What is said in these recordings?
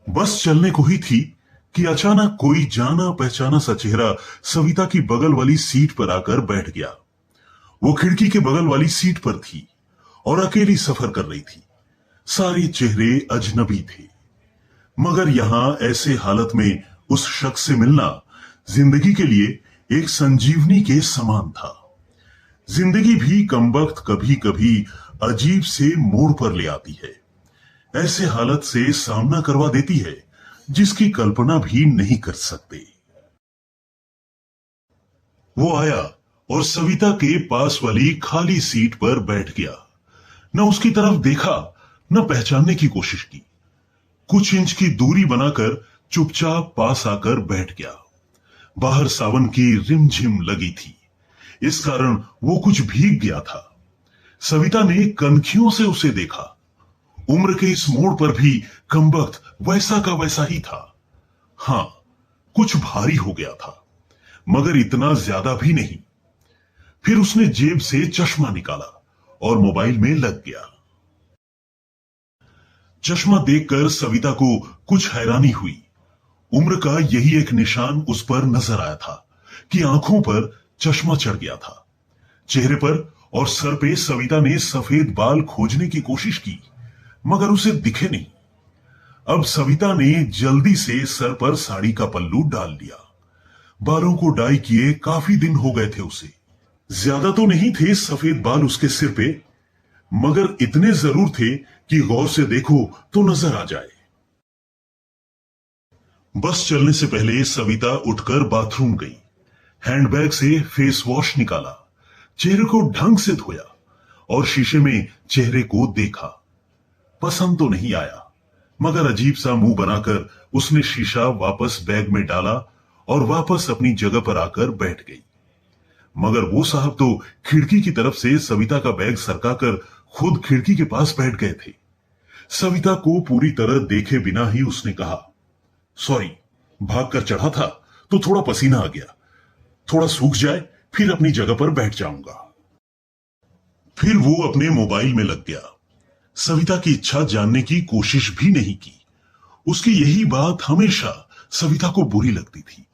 बस चलने को ही थी कि अचानक कोई जाना पहचाना सा चेहरा सविता की बगल वाली सीट पर आकर बैठ गया। वो खिड़की के बगल वाली सीट पर थी और अकेली सफर कर रही थी। सारे चेहरे अजनबी थे, मगर यहां ऐसे हालत में उस शख्स से मिलना जिंदगी के लिए एक संजीवनी के समान था। जिंदगी भी कमबख्त कभी कभी अजीब से मोड़ पर ले आती है, ऐसे हालत से सामना करवा देती है जिसकी कल्पना भी नहीं कर सकते। वो आया और सविता के पास वाली खाली सीट पर बैठ गया। न उसकी तरफ देखा, न पहचानने की कोशिश की। कुछ इंच की दूरी बनाकर चुपचाप पास आकर बैठ गया। बाहर सावन की रिमझिम लगी थी, इस कारण वो कुछ भीग गया था। सविता ने कनखियों से उसे देखा। उम्र के इस मोड़ पर भी कमबख्त वैसा का वैसा ही था। हां, कुछ भारी हो गया था, मगर इतना ज्यादा भी नहीं। फिर उसने जेब से चश्मा निकाला और मोबाइल में लग गया। चश्मा देखकर सविता को कुछ हैरानी हुई। उम्र का यही एक निशान उस पर नजर आया था कि आंखों पर चश्मा चढ़ गया था। चेहरे पर और सर पे सविता ने सफेद बाल खोजने की कोशिश की, मगर उसे दिखे नहीं। अब सविता ने जल्दी से सर पर साड़ी का पल्लू डाल लिया। बालों को डाई किए काफी दिन हो गए थे उसे। ज्यादा तो नहीं थे सफेद बाल उसके सिर पे, मगर इतने जरूर थे कि गौर से देखो तो नजर आ जाए। बस चलने से पहले सविता उठकर बाथरूम गई। हैंडबैग से फेस वॉश निकाला, चेहरे को ढंग से धोया और शीशे में चेहरे को देखा। पसंद तो नहीं आया, मगर अजीब सा मुंह बनाकर उसने शीशा वापस बैग में डाला और वापस अपनी जगह पर आकर बैठ गई। मगर वो साहब तो खिड़की की तरफ से सविता का बैग सरकाकर खुद खिड़की के पास बैठ गए थे। सविता को पूरी तरह देखे बिना ही उसने कहा, सॉरी, भागकर चढ़ा था तो थोड़ा पसीना आ गया, थोड़ा सूख जाए फिर अपनी जगह पर बैठ जाऊंगा। फिर वो अपने मोबाइल में लग गया। सविता की इच्छा जानने की कोशिश भी नहीं की। उसकी यही बात हमेशा सविता को बुरी लगती थी।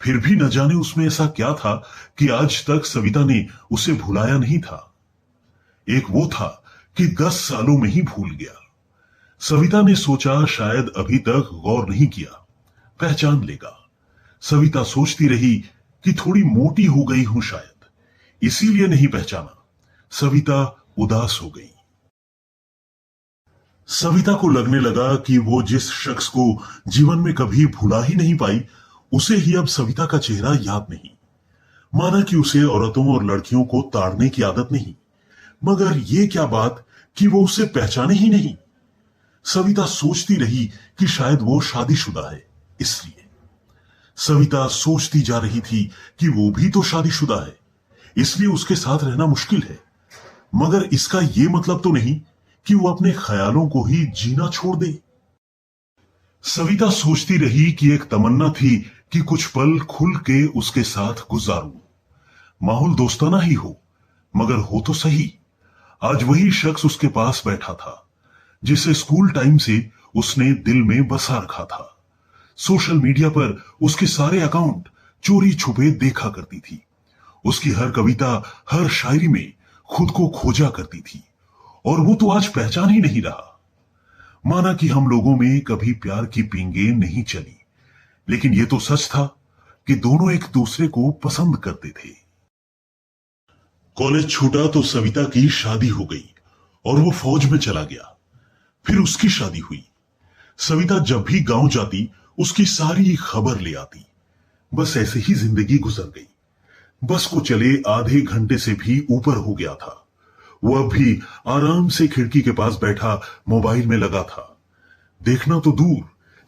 फिर भी न जाने उसमें ऐसा क्या था कि आज तक सविता ने उसे भुलाया नहीं था। एक वो था कि 10 सालों में ही भूल गया। सविता ने सोचा शायद अभी तक गौर नहीं किया, पहचान लेगा। सविता सोचती रही कि थोड़ी मोटी हो गई हूं शायद, इसीलिए नहीं पहचाना। सविता उदास हो गई। सविता को लगने लगा कि वो जिस शख्स को जीवन में कभी भुला ही नहीं पाई, उसे ही अब सविता का चेहरा याद नहीं। माना कि उसे औरतों और लड़कियों को ताड़ने की आदत नहीं, मगर ये क्या बात कि वो उसे पहचाने ही नहीं। सविता सोचती रही कि शायद वो शादीशुदा है, इसलिए। सविता सोचती जा रही थी कि वो भी तो शादीशुदा है, इसलिए उसके साथ रहना मुश्किल है। मगर इसका ये मतलब तो नहीं कि वो अपने ख्यालों को ही जीना छोड़ दे। सविता सोचती रही कि एक तमन्ना थी कि कुछ पल खुल के उसके साथ गुजारूं। माहौल दोस्ताना ही हो, मगर हो तो सही। आज वही शख्स उसके पास बैठा था जिसे स्कूल टाइम से उसने दिल में बसा रखा था। सोशल मीडिया पर उसके सारे अकाउंट चोरी छुपे देखा करती थी। उसकी हर कविता, हर शायरी में खुद को खोजा करती थी, और वो तो आज पहचान ही नहीं रहा। माना कि हम लोगों में कभी प्यार की पींगे नहीं चली, लेकिन ये तो सच था कि दोनों एक दूसरे को पसंद करते थे। कॉलेज छूटा तो सविता की शादी हो गई और वो फौज में चला गया। फिर उसकी शादी हुई। सविता जब भी गांव जाती उसकी सारी खबर ले आती। बस ऐसे ही जिंदगी गुजर गई। बस को चले आधे घंटे से भी ऊपर हो गया था। वो अब भी आराम से खिड़की के पास बैठा मोबाइल में लगा था। देखना तो दूर,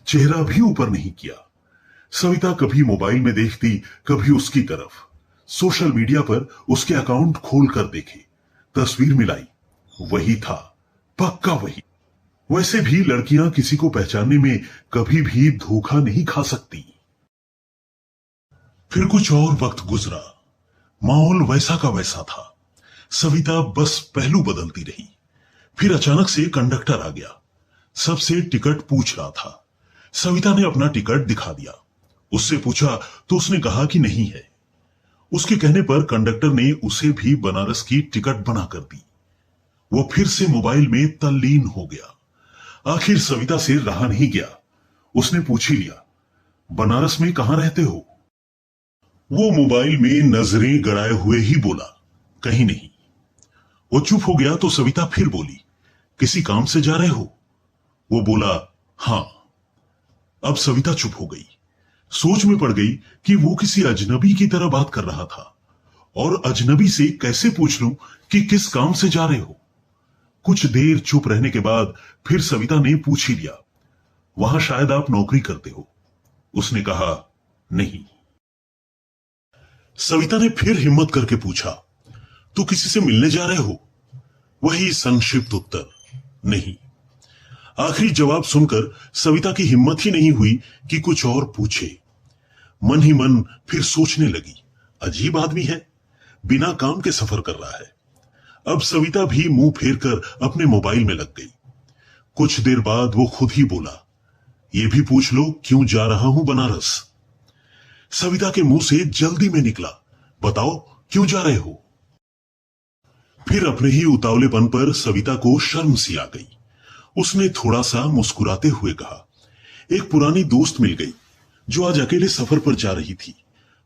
चेहरा भी ऊपर नहीं किया। सविता कभी मोबाइल में देखती, कभी उसकी तरफ। सोशल मीडिया पर उसके अकाउंट खोल कर देखे, तस्वीर मिलाई, वही था, पक्का वही। वैसे भी लड़कियां किसी को पहचानने में कभी भी धोखा नहीं खा सकती। फिर कुछ और वक्त गुजरा। माहौल वैसा का वैसा था। सविता बस पहलू बदलती रही। फिर अचानक से कंडक्टर आ गया। सबसे टिकट पूछ रहा था। सविता ने अपना टिकट दिखा दिया। उससे पूछा तो उसने कहा कि नहीं है। उसके कहने पर कंडक्टर ने उसे भी बनारस की टिकट बना कर दी। वो फिर से मोबाइल में तल्लीन हो गया। आखिर सविता से रहा नहीं गया। उसने पूछ ही लिया, बनारस में कहां रहते हो? वो मोबाइल में नजरें गड़ाए हुए ही बोला, कहीं नहीं। वो चुप हो गया तो सविता फिर बोली, किसी काम से जा रहे हो? वो बोला, हां। अब सविता चुप हो गई। सोच में पड़ गई कि वो किसी अजनबी की तरह बात कर रहा था, और अजनबी से कैसे पूछ लूं कि किस काम से जा रहे हो। कुछ देर चुप रहने के बाद फिर सविता ने पूछ ही लिया, वहां शायद आप नौकरी करते हो? उसने कहा, नहीं। सविता ने फिर हिम्मत करके पूछा, तो किसी से मिलने जा रहे हो? वही संक्षिप्त उत्तर, नहीं। आखिरी जवाब सुनकर सविता की हिम्मत ही नहीं हुई कि कुछ और पूछे। मन ही मन फिर सोचने लगी, अजीब आदमी है, बिना काम के सफर कर रहा है। अब सविता भी मुंह फेरकर अपने मोबाइल में लग गई। कुछ देर बाद वो खुद ही बोला, ये भी पूछ लो क्यों जा रहा हूं बनारस। सविता के मुंह से जल्दी में निकला, बताओ क्यों जा रहे हो? फिर अपने ही उतावलेपन पर सविता को शर्म सी आ गई। उसने थोड़ा सा मुस्कुराते हुए कहा, एक पुरानी दोस्त मिल गई जो आज अकेले सफर पर जा रही थी।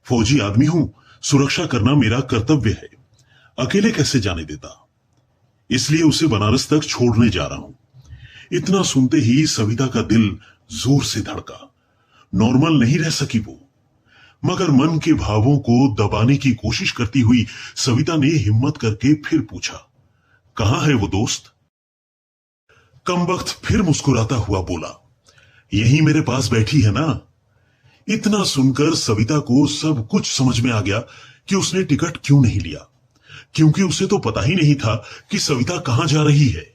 फौजी आदमी हूं, सुरक्षा करना मेरा कर्तव्य है, अकेले कैसे जाने देता, इसलिए उसे बनारस तक छोड़ने जा रहा हूं। इतना सुनते ही सविता का दिल जोर से धड़का। नॉर्मल नहीं रह सकी वो, मगर मन के भावों को दबाने की कोशिश करती हुई सविता ने हिम्मत करके फिर पूछा, कहां है वो दोस्त? कमबख्त फिर मुस्कुराता हुआ बोला, यही मेरे पास बैठी है ना। इतना सुनकर सविता को सब कुछ समझ में आ गया कि उसने टिकट क्यों नहीं लिया, क्योंकि उसे तो पता ही नहीं था कि सविता कहां जा रही है।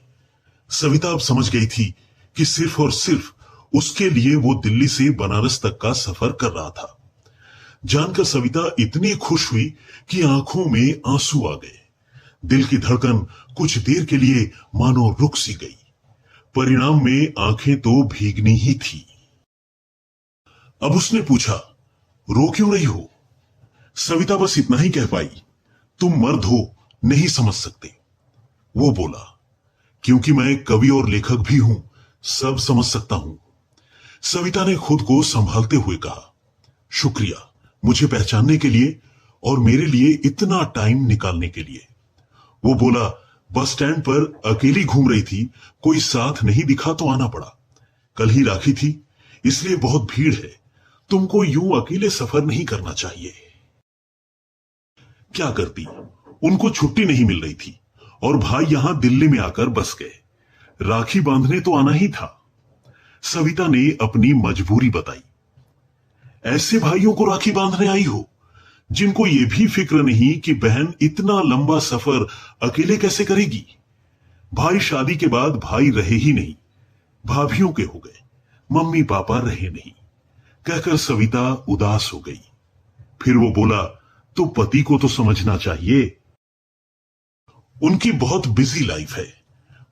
सविता अब समझ गई थी कि सिर्फ और सिर्फ उसके लिए वो दिल्ली से बनारस तक का सफर कर रहा था। जानकर सविता इतनी खुश हुई कि आंखों में आंसू आ गए। दिल की धड़कन कुछ देर के लिए मानो रुक सी गई। परिणाम में आंखें तो भीगनी ही थी। अब उसने पूछा, रो क्यों रही हो? सविता बस इतना ही कह पाई, तुम मर्द हो, नहीं समझ सकते। वो बोला, क्योंकि मैं कवि और लेखक भी हूं, सब समझ सकता हूं। सविता ने खुद को संभालते हुए कहा, शुक्रिया मुझे पहचानने के लिए और मेरे लिए इतना टाइम निकालने के लिए। वो बोला, बस स्टैंड पर अकेली घूम रही थी, कोई साथ नहीं दिखा तो आना पड़ा। कल ही राखी थी, इसलिए बहुत भीड़ है, तुमको यूं अकेले सफर नहीं करना चाहिए। क्या करती, उनको छुट्टी नहीं मिल रही थी और भाई यहां दिल्ली में आकर बस गए। राखी बांधने तो आना ही था। सविता ने अपनी मजबूरी बताई। ऐसे भाइयों को राखी बांधने आई हो जिनको यह भी फिक्र नहीं कि बहन इतना लंबा सफर अकेले कैसे करेगी। भाई शादी के बाद भाई रहे ही नहीं, भाभियों के हो गए, मम्मी पापा रहे नहीं, कहकर सविता उदास हो गई। फिर वो बोला, तो पति को तो समझना चाहिए, उनकी बहुत बिजी लाइफ है,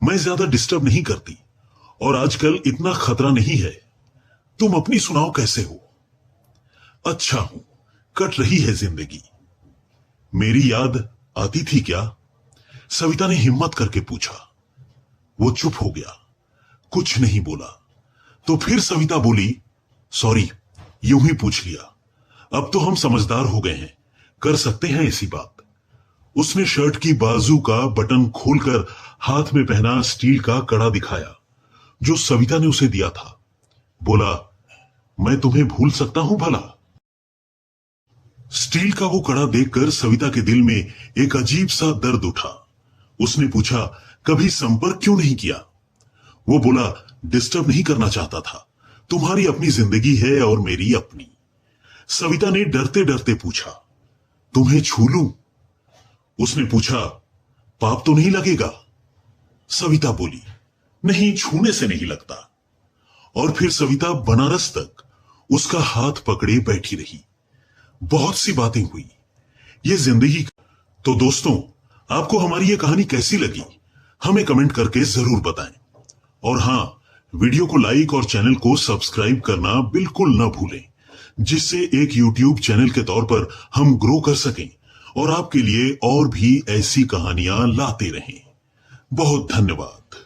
मैं ज्यादा डिस्टर्ब नहीं करती और आजकल इतना खतरा नहीं है। तुम अपनी सुनाओ, कैसे हो? अच्छा हूं, कट रही है जिंदगी। मेरी याद आती थी क्या? सविता ने हिम्मत करके पूछा। वो चुप हो गया, कुछ नहीं बोला। तो फिर सविता बोली, सॉरी, यूं ही पूछ लिया, अब तो हम समझदार हो गए हैं, कर सकते हैं ऐसी बात। उसने शर्ट की बाजू का बटन खोलकर हाथ में पहना स्टील का कड़ा दिखाया जो सविता ने उसे दिया था। बोला, मैं तुम्हें भूल सकता हूं भला? स्टील का वो कड़ा देखकर सविता के दिल में एक अजीब सा दर्द उठा। उसने पूछा, कभी संपर्क क्यों नहीं किया? वो बोला, डिस्टर्ब नहीं करना चाहता था, तुम्हारी अपनी जिंदगी है और मेरी अपनी। सविता ने डरते डरते पूछा, तुम्हें छू लूं? उसने पूछा, पाप तो नहीं लगेगा? सविता बोली, नहीं, छूने से नहीं लगता। और फिर सविता बनारस तक उसका हाथ पकड़े बैठी रही। बहुत सी बातें हुई, ये जिंदगी। तो दोस्तों, आपको हमारी ये कहानी कैसी लगी हमें कमेंट करके जरूर बताएं। और हां, वीडियो को लाइक और चैनल को सब्सक्राइब करना बिल्कुल न भूलें, जिससे एक यूट्यूब चैनल के तौर पर हम ग्रो कर सकें और आपके लिए और भी ऐसी कहानियां लाते रहें। बहुत धन्यवाद।